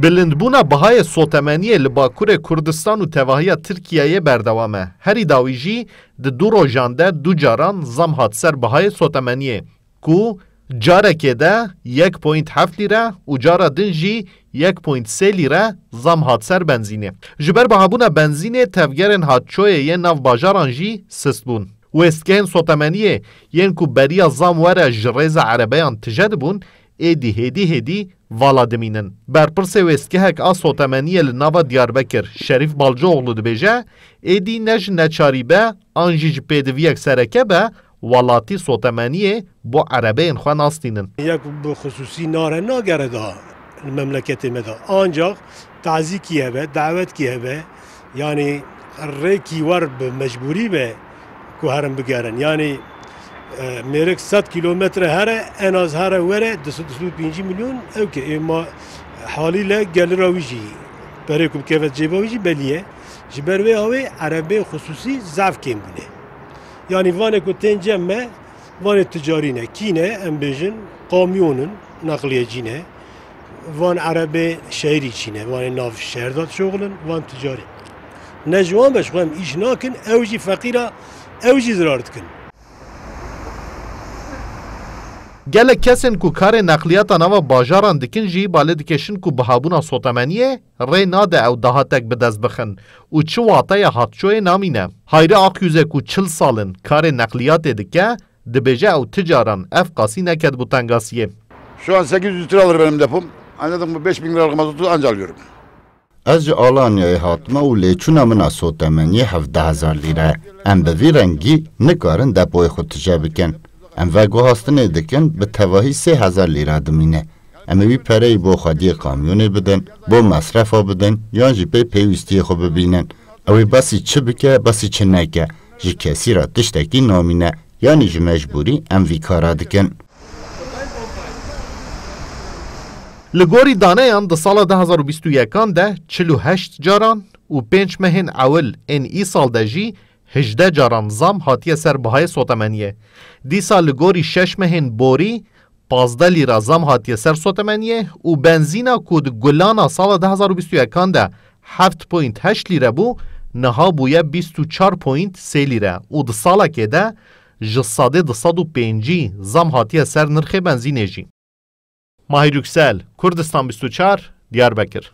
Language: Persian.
بلندبونا بهای سوتمنی لباکور کردستان و تواهی ترکیه بردوامه. هری داویجی ده دو روزانده دو جاران زم هات سر بهای سوتمنیه کو جاره که ده 1.7 لیره و جاره دنجی 1.3 لیره زم هات سر بنزینه. جبر بهابونا بنزینه تفگرن هات چوی یه ناو باجاران جی سست بون. و اسکهن سوتمنیه ین کو بریا زم وره جریز عربیان تجد بون ایدی هدی والا دمینن. برپرس و اسکهک آ سوتمنیه لناوا دیاربکر شریف بالجوغلو دبیجه ایدی نج نچاریبه آنجیج پیدویک سرکه به ولاتی سوتمنیه با عربین خواه ناستینن. یک بخصوصی ناره ناگرده المملکت مدا آنجا تعزی کیه به دعوت کیه به یعنی ریکی ور به مجبوری به که هرم بگرن یعنی میرک 100 کیلومتر هره ان از هره وره 205 میلیون اوکی اما حالی لا گل راویجی برای کوم کیفت جیباویجی بلیه جبروی هاوی عربی خصوصی ضعف کم بونه یعنی وانه کو تنجمه وان تجاری نه کینه ام بیژن کامیونن نقلیه جینه وان عربی شهری چینه وان ناف شهرداد شغلن وان تجاری نجوان باش خوام ایش ناکن اوجی فقیره اوجی زرارت کن گله کسین کو کار نقلیات نوا باجاران دکن جی باله دکشن کو بهابونا سوتمنیه ری ناده او دهاتک به دست بخن و چه واطه هاتچوی نامینه هایره آقیوزه کو 40 سالن کار نقلیات دکه دبیجه او تجاران اف قاسی نکد bu tengasiye. Şu an 800 lira alır benim depom. Anladım 5000 liralık mazotu anca alıyorum. از آلانیای هاتما و لیچونا منا سوتمنی 17,000 لیره ام به وی رنگی نکارن دپوی خود تجا بکن ام وگو هاستنه دکن به تواهی 3,000 لیره دمینه ام وی پره بو خودی کامیونی بدن بو مصرفا بدن یا جی پی پیوستی خود ببینن اوی بسی چه بکه بسی چه نکه جی کسی را تشتکی نامینه یعنی جی مجبوری ام وی کارا دکن لگوری دانهان ده سال 2021 ده 48 جاران و 5 مهن اول ای سال ده جی 18 جاران زام هاتیه سر بهای سوتمنیه. دی سال لگوری 6 مهن بوری 15 لیره زام هاتیه سر سوتمنیه و بنزینا کود گلانا سال 2021 ده 7.8 لیره بو نها بویه 24.3 لیره و ده ساله که ده جساده 205 زام هاتیه سر نرخ بنزینه جی. ماهی روکسل کردستان 24 دیاربکر